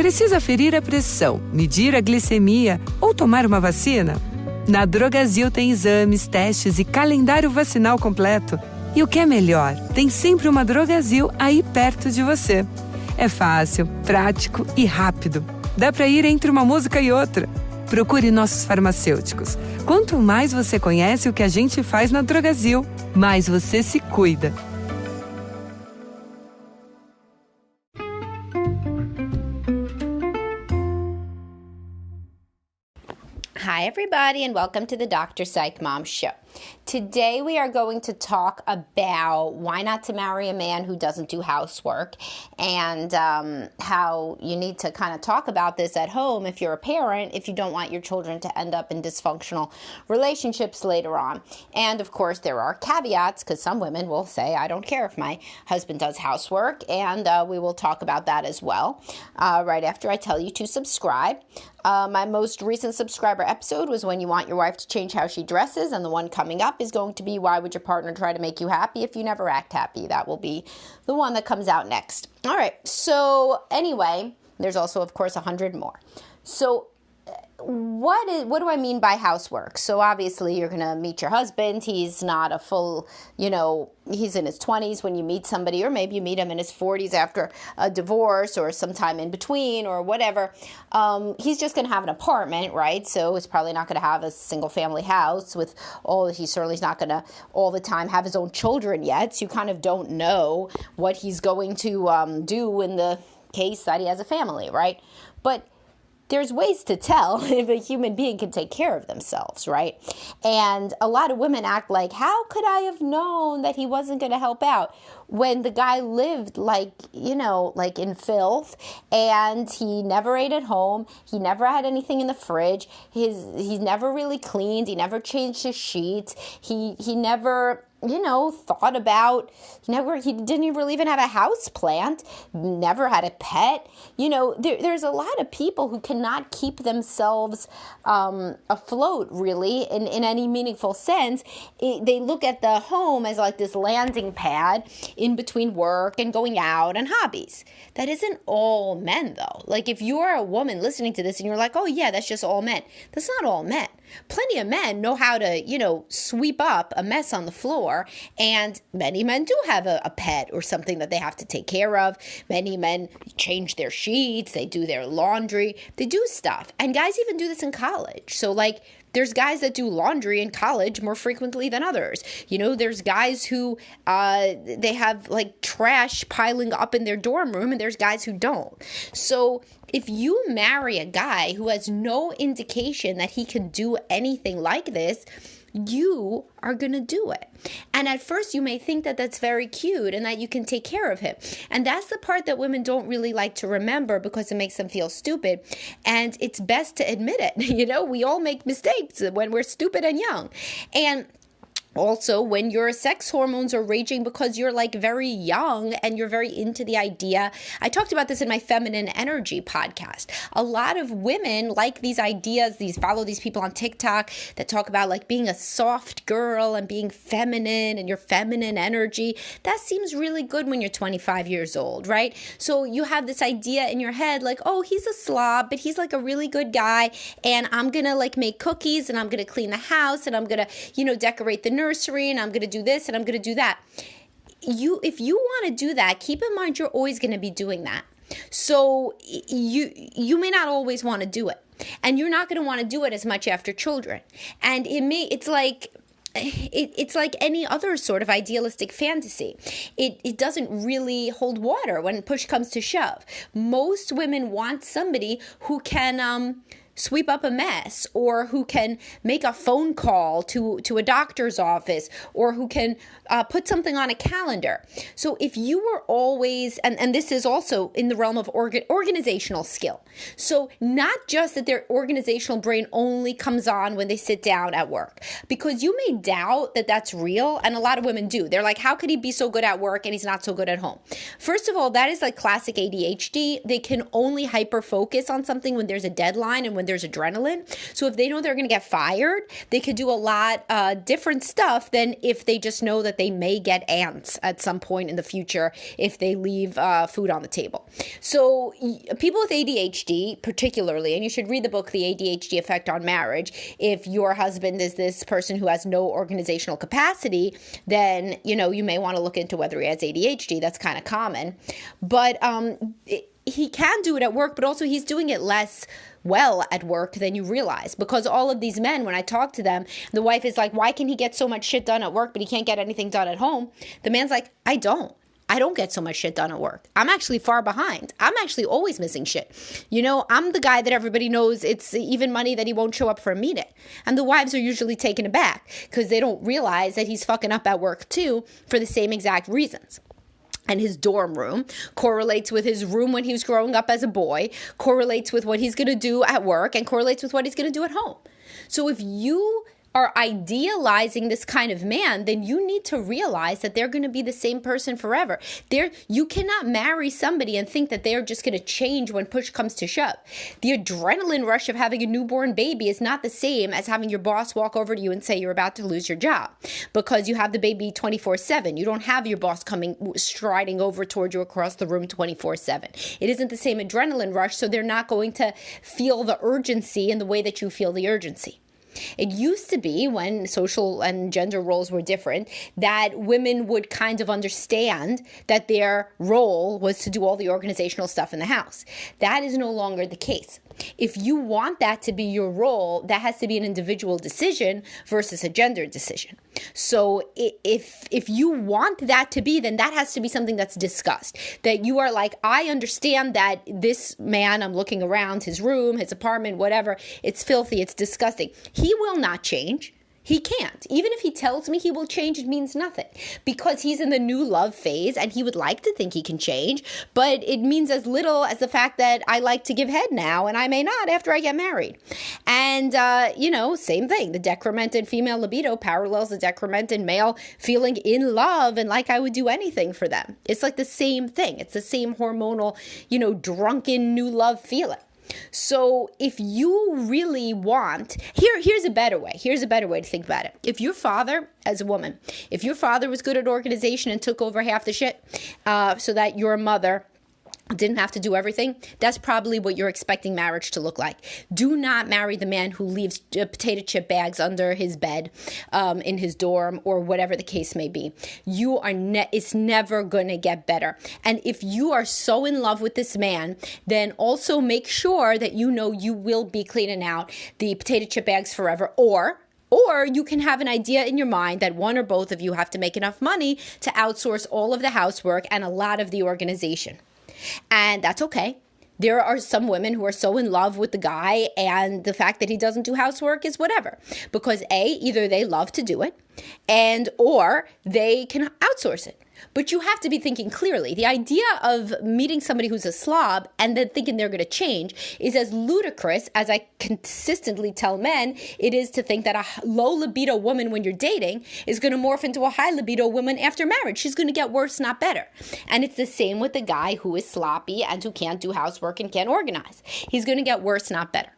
Precisa ferir a pressão, medir a glicemia ou tomar uma vacina? Na Drogasil tem exames, testes e calendário vacinal completo. E o que é melhor, tem sempre uma Drogasil aí perto de você. É fácil, prático e rápido. Dá para ir entre uma música e outra. Procure nossos farmacêuticos. Quanto mais você conhece o que a gente faz na Drogasil, mais você se cuida. Hi, everybody, and welcome to the Dr. Psych Mom Show. Today, we are going to talk about why not to marry a man who doesn't do housework and how you need to kind of talk about this at home if you're a parent, if you don't want your children to end up in dysfunctional relationships later on. And, of course, there are caveats because some women will say, I don't care if my husband does housework, and we will talk about that as well right after I tell you to subscribe. My most recent subscriber episode was when you want your wife to change how she dresses, and the one coming up is going to be why would your partner try to make you happy if you never act happy? That will be the one that comes out next. All right, so anyway, there's also, of course, 100 more. So what do I mean by housework? So obviously you're going to meet your husband. He's not a full, he's in his 20s when you meet somebody, or maybe you meet him in his 40s after a divorce or sometime in between or whatever. He's just going to have an apartment, right? So he's probably not going to have a single family house with he certainly is not going to all the time have his own children yet. So you kind of don't know what he's going to do in the case that he has a family, right? But there's ways to tell if a human being can take care of themselves, right? And a lot of women act like, how could I have known that he wasn't going to help out when the guy lived like in filth, and he never ate at home. He never had anything in the fridge. He's never really cleaned. He never changed his sheets. He never thought about, he didn't really even have a house plant, never had a pet. There's a lot of people who cannot keep themselves afloat, really, in any meaningful sense. They look at the home as like this landing pad in between work and going out and hobbies. That isn't all men, though. Like, if you're a woman listening to this and you're like, oh yeah, that's just all men. That's not all men. Plenty of men know how to, sweep up a mess on the floor, and many men do have a pet or something that they have to take care of. Many men change their sheets, they do their laundry, they do stuff. And guys even do this in college. So, there's guys that do laundry in college more frequently than others. There's guys who they have trash piling up in their dorm room, and there's guys who don't. So if you marry a guy who has no indication that he can do anything like this, you are going to do it. And at first you may think that that's very cute and that you can take care of him. And that's the part that women don't really like to remember because it makes them feel stupid. And it's best to admit it. We all make mistakes when we're stupid and young. And also, when your sex hormones are raging because you're very young and you're very into the idea. I talked about this in my Feminine Energy podcast. A lot of women like these ideas, follow these people on TikTok that talk about being a soft girl and being feminine and your feminine energy. That seems really good when you're 25 years old, right? So you have this idea in your head oh, he's a slob, but he's a really good guy, and I'm going to make cookies, and I'm going to clean the house, and I'm going to, decorate the nursery, and I'm going to do this and I'm going to do that. If you want to do that, keep in mind you're always going to be doing that. So you may not always want to do it, and you're not going to want to do it as much after children. And it's like any other sort of idealistic fantasy. It doesn't really hold water when push comes to shove. Most women want somebody who can sweep up a mess, or who can make a phone call to a doctor's office, or who can put something on a calendar. So if you were always, and this is also in the realm of organizational skill. So not just that their organizational brain only comes on when they sit down at work, because you may doubt that that's real, and a lot of women do. They're like, how could he be so good at work and he's not so good at home? First of all, that is classic ADHD. They can only hyper focus on something when there's a deadline and when when there's adrenaline. So if they know they're going to get fired, they could do a lot different stuff than if they just know that they may get ants at some point in the future if they leave food on the table. So people with ADHD particularly, and you should read the book, The ADHD Effect on Marriage. If your husband is this person who has no organizational capacity, then, you may want to look into whether he has ADHD. That's kind of common. But he can do it at work, but also he's doing it less well at work than you realize, because all of these men, when I talk to them, the wife is like, why can he get so much shit done at work, but he can't get anything done at home? The man's like, I don't get so much shit done at work. I'm actually far behind. I'm actually always missing shit. I'm the guy that everybody knows it's even money that he won't show up for a meeting. And the wives are usually taken aback because they don't realize that he's fucking up at work too for the same exact reasons. And his dorm room correlates with his room when he was growing up as a boy, correlates with what he's going to do at work, and correlates with what he's going to do at home. So if you are idealizing this kind of man, then you need to realize that they're going to be the same person forever. You cannot marry somebody and think that they're just going to change when push comes to shove. The adrenaline rush of having a newborn baby is not the same as having your boss walk over to you and say you're about to lose your job because you have the baby 24/7. You don't have your boss coming striding over toward you across the room 24/7. It isn't the same adrenaline rush, so they're not going to feel the urgency in the way that you feel the urgency. It used to be, when social and gender roles were different, that women would kind of understand that their role was to do all the organizational stuff in the house. That is no longer the case. If you want that to be your role, that has to be an individual decision versus a gender decision. So if you want that to be, then that has to be something that's discussed. That you are like, I understand that this man, I'm looking around his room, his apartment, whatever, it's filthy, it's disgusting. He will not change. He can't. Even if he tells me he will change, it means nothing, because he's in the new love phase and he would like to think he can change, but it means as little as the fact that I like to give head now and I may not after I get married. And, same thing. The decrement in female libido parallels the decrement in male feeling in love and like I would do anything for them. It's like the same thing. It's the same hormonal, drunken new love feeling. So if you really want, here's a better way. Here's a better way to think about it. If your father, as a woman, if your father was good at organization and took over half the shit, so that your mother didn't have to do everything, that's probably what you're expecting marriage to look like. Do not marry the man who leaves potato chip bags under his bed, in his dorm, or whatever the case may be. It's never going to get better. And if you are so in love with this man, then also make sure that you will be cleaning out the potato chip bags forever, or you can have an idea in your mind that one or both of you have to make enough money to outsource all of the housework and a lot of the organization. And that's okay. There are some women who are so in love with the guy, and the fact that he doesn't do housework is whatever. Because either they love to do it, or they can outsource it. But you have to be thinking clearly. The idea of meeting somebody who's a slob and then thinking they're going to change is as ludicrous as I consistently tell men it is to think that a low libido woman when you're dating is going to morph into a high libido woman after marriage. She's going to get worse, not better. And it's the same with the guy who is sloppy and who can't do housework and can't organize. He's going to get worse, not better.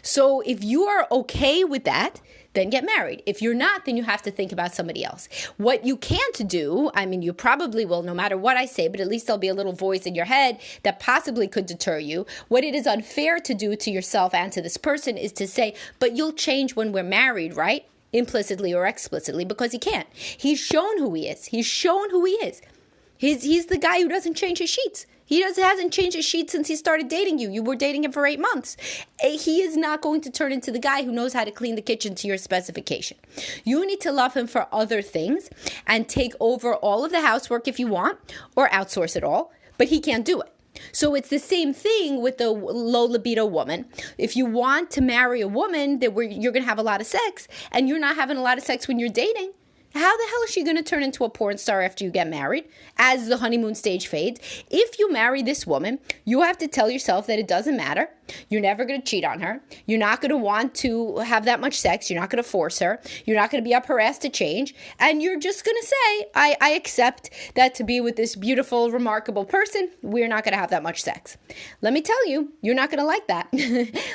So if you are okay with that, then get married. If you're not, then you have to think about somebody else. What you can't do, you probably will no matter what I say, but at least there'll be a little voice in your head that possibly could deter you. What it is unfair to do to yourself and to this person is to say, but you'll change when we're married, right? Implicitly or explicitly, because he can't. He's shown who he is. He's shown who he is. He's the guy who doesn't change his sheets. He hasn't changed his sheets since he started dating you. You were dating him for 8 months. He is not going to turn into the guy who knows how to clean the kitchen to your specification. You need to love him for other things and take over all of the housework if you want, or outsource it all, but he can't do it. So it's the same thing with the low libido woman. If you want to marry a woman that you're going to have a lot of sex, and you're not having a lot of sex when you're dating, How the hell is she going to turn into a porn star after you get married as the honeymoon stage fades? If you marry this woman, you have to tell yourself that it doesn't matter. You're never going to cheat on her. You're not going to want to have that much sex. You're not going to force her. You're not going to be up her ass to change. And you're just going to say, I accept that to be with this beautiful, remarkable person, we're not going to have that much sex. Let me tell you, you're not going to like that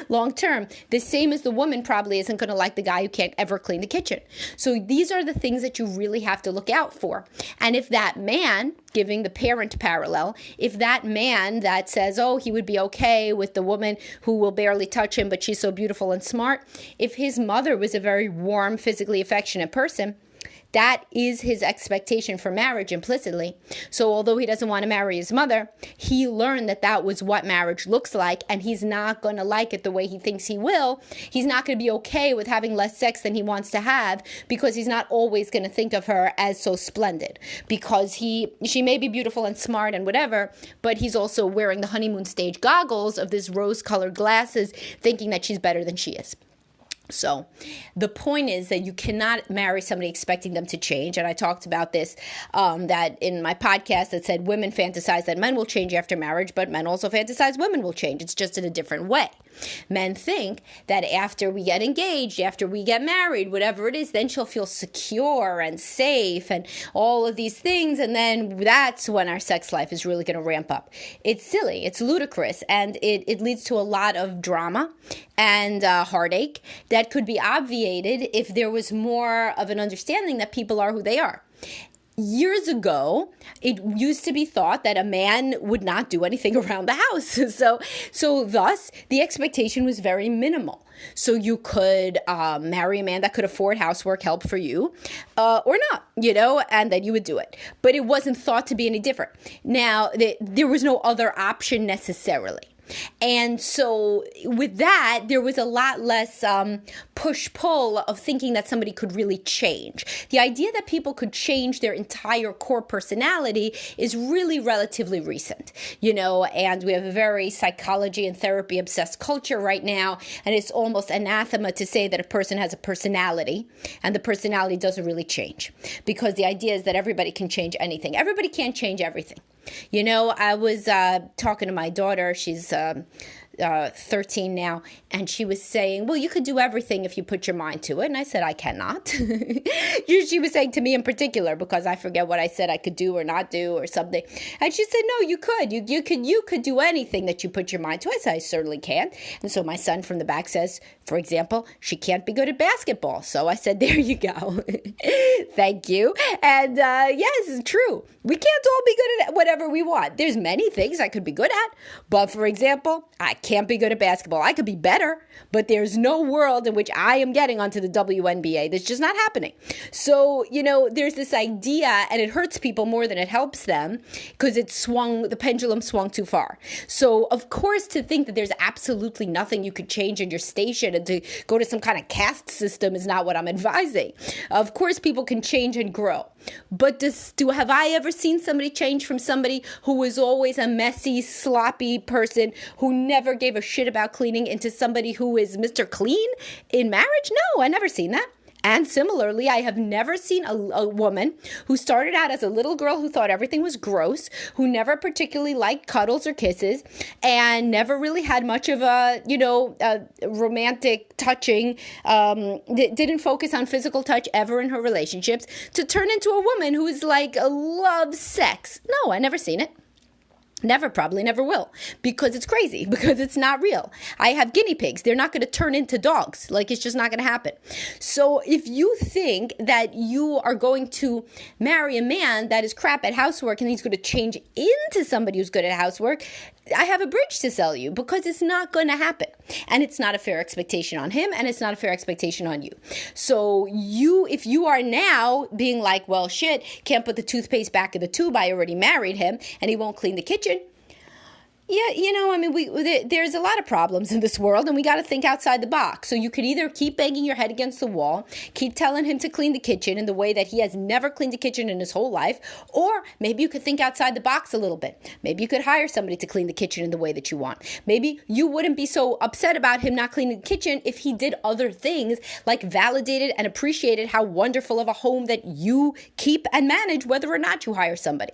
long term. The same as the woman probably isn't going to like the guy who can't ever clean the kitchen. So these are the things that you really have to look out for. And if that man, giving the parent parallel, if that man that says, oh, he would be okay with the woman who will barely touch him, but she's so beautiful and smart, if his mother was a very warm, physically affectionate person, that is his expectation for marriage implicitly. So although he doesn't want to marry his mother, he learned that that was what marriage looks like, and he's not going to like it the way he thinks he will. He's not going to be okay with having less sex than he wants to have because he's not always going to think of her as so splendid, because she may be beautiful and smart and whatever, but he's also wearing the honeymoon stage goggles of this rose-colored glasses thinking that she's better than she is. So the point is that you cannot marry somebody expecting them to change. And I talked about this, that in my podcast that said women fantasize that men will change after marriage, but men also fantasize women will change. It's just in a different way. Men think that after we get engaged, after we get married, whatever it is, then she'll feel secure and safe and all of these things. And then that's when our sex life is really going to ramp up. It's silly. It's ludicrous. And it leads to a lot of drama and heartache that could be obviated if there was more of an understanding that people are who they are. Years ago, it used to be thought that a man would not do anything around the house. So thus, the expectation was very minimal. So you could marry a man that could afford housework help for you or not, and then you would do it. But it wasn't thought to be any different. Now, there was no other option necessarily. And so with that, there was a lot less push-pull of thinking that somebody could really change. The idea that people could change their entire core personality is really relatively recent, and we have a very psychology and therapy obsessed culture right now, and it's almost anathema to say that a person has a personality and the personality doesn't really change, because the idea is that everybody can change anything. Everybody can't change everything. I was talking to my daughter. She's 13 now, and she was saying, well, you could do everything if you put your mind to it. And I said, I cannot. She was saying to me in particular, because I forget what I said I could do or not do or something. And she said, no, you could. You could do anything that you put your mind to. I said, I certainly can. And so my son from the back says, for example, she can't be good at basketball. So I said, there you go. Thank you. And yes, it's true. We can't all be good at whatever we want. There's many things I could be good at. But for example, I can't be good at basketball. I could be better, but there's no world in which I am getting onto the WNBA. That's just not happening. So, there's this idea, and it hurts people more than it helps them, because the pendulum swung too far. So, of course, to think that there's absolutely nothing you could change in your station and to go to some kind of caste system is not what I'm advising. Of course, people can change and grow. But have I ever seen somebody change from somebody who was always a messy, sloppy person who never gave a shit about cleaning into somebody who is Mr. Clean in marriage? No, I never seen that. And similarly, I have never seen a woman who started out as a little girl who thought everything was gross, who never particularly liked cuddles or kisses, and never really had much of a romantic touching, didn't focus on physical touch ever in her relationships, to turn into a woman who is loves sex. No, I never seen it. Probably never will, because it's crazy, because it's not real. I have guinea pigs. They're not going to turn into dogs. It's just not going to happen. So if you think that you are going to marry a man that is crap at housework and he's going to change into somebody who's good at housework, I have a bridge to sell you, because it's not going to happen. And it's not a fair expectation on him, and it's not a fair expectation on you. So if you are now being like, well, shit, can't put the toothpaste back in the tube, I already married him, and he won't clean the kitchen. Yeah, I mean, there's a lot of problems in this world, and we got to think outside the box. So you could either keep banging your head against the wall, keep telling him to clean the kitchen in the way that he has never cleaned the kitchen in his whole life, or maybe you could think outside the box a little bit. Maybe you could hire somebody to clean the kitchen in the way that you want. Maybe you wouldn't be so upset about him not cleaning the kitchen if he did other things, like validated and appreciated how wonderful of a home that you keep and manage, whether or not you hire somebody.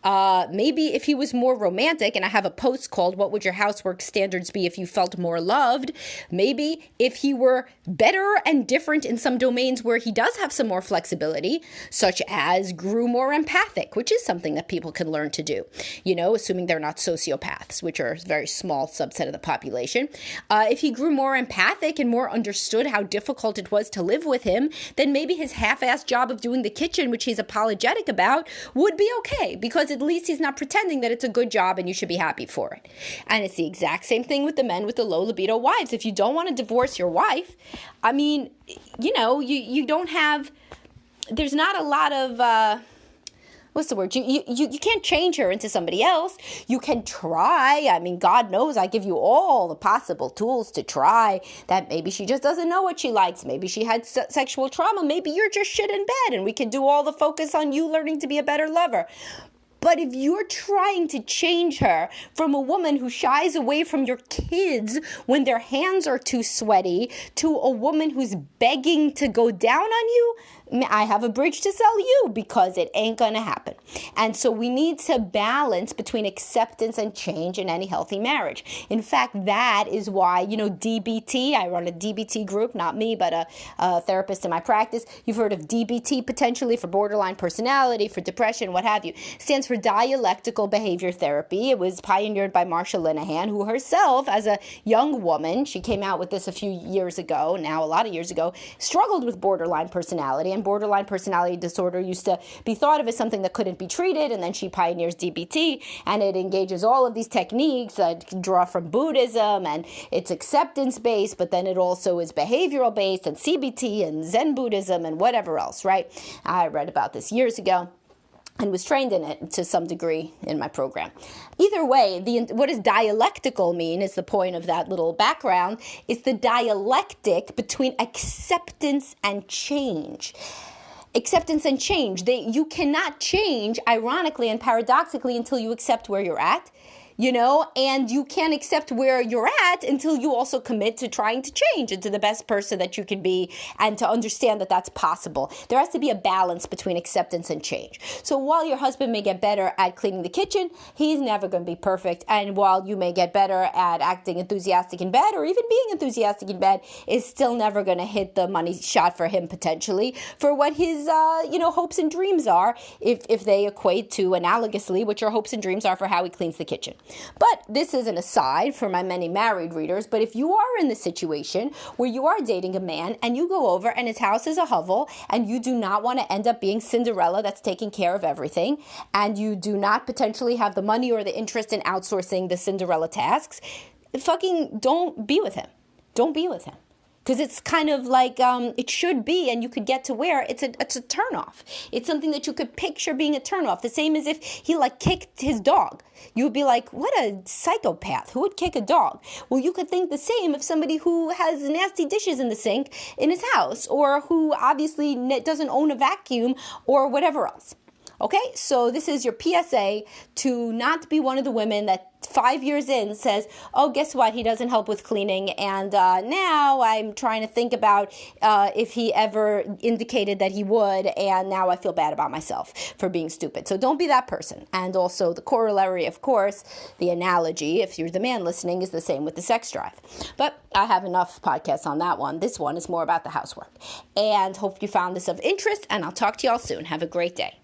Maybe if he was more romantic, and I have a post called "What Would Your Housework Standards Be If You Felt More Loved?" Maybe if he were better and different in some domains where he does have some more flexibility, such as grew more empathic, which is something that people can learn to do, assuming they're not sociopaths, which are a very small subset of the population. If he grew more empathic and more understood how difficult it was to live with him, then maybe his half-assed job of doing the kitchen, which he's apologetic about, would be okay, because at least he's not pretending that it's a good job and you should be happy for it. And it's the exact same thing with the men with the low libido wives. If you don't want to divorce your wife, I mean, you don't have, there's not a lot of, what's the word? You can't change her into somebody else. You can try. I mean, God knows I give you all the possible tools to try. That maybe she just doesn't know what she likes. Maybe she had sexual trauma. Maybe you're just shit in bed and we can do all the focus on you learning to be a better lover. But if you're trying to change her from a woman who shies away from your kids when their hands are too sweaty to a woman who's begging to go down on you, I have a bridge to sell you, because it ain't going to happen. And so we need to balance between acceptance and change in any healthy marriage. In fact, that is why, DBT, I run a DBT group, not me, but a therapist in my practice. You've heard of DBT potentially for borderline personality, for depression, what have you. Stands for dialectical behavior therapy. It was pioneered by Marsha Linehan, who herself, as a young woman, she came out with this a few years ago, now a lot of years ago, struggled with borderline personality. And borderline personality disorder used to be thought of as something that couldn't be treated. And then she pioneers DBT, and it engages all of these techniques that draw from Buddhism, and it's acceptance-based, but then it also is behavioral-based, and CBT and Zen Buddhism and whatever else, right? I read about this years ago and was trained in it to some degree in my program. Either way, what does dialectical mean is the point of that little background. It's the dialectic between acceptance and change. Acceptance and change. You cannot change, ironically and paradoxically, until you accept where you're at. And you can't accept where you're at until you also commit to trying to change into the best person that you can be, and to understand that that's possible. There has to be a balance between acceptance and change. So while your husband may get better at cleaning the kitchen, he's never going to be perfect. And while you may get better at acting enthusiastic in bed, or even being enthusiastic in bed, is still never going to hit the money shot for him potentially for what his hopes and dreams are, if they equate to analogously what your hopes and dreams are for how he cleans the kitchen. But this is an aside for my many married readers. But if you are in the situation where you are dating a man and you go over and his house is a hovel, and you do not want to end up being Cinderella that's taking care of everything, and you do not potentially have the money or the interest in outsourcing the Cinderella tasks, fucking don't be with him. Don't be with him. Because it's kind of like it should be, and you could get to where it's a turnoff. It's something that you could picture being a turnoff. The same as if he kicked his dog. You would be like, what a psychopath. Who would kick a dog? Well, you could think the same of somebody who has nasty dishes in the sink in his house, or who obviously doesn't own a vacuum, or whatever else. Okay, so this is your PSA to not be one of the women that 5 years in says, oh, guess what? He doesn't help with cleaning. And now I'm trying to think about if he ever indicated that he would. And now I feel bad about myself for being stupid. So don't be that person. And also the corollary, of course, the analogy, if you're the man listening, is the same with the sex drive. But I have enough podcasts on that one. This one is more about the housework. And hope you found this of interest. And I'll talk to y'all soon. Have a great day.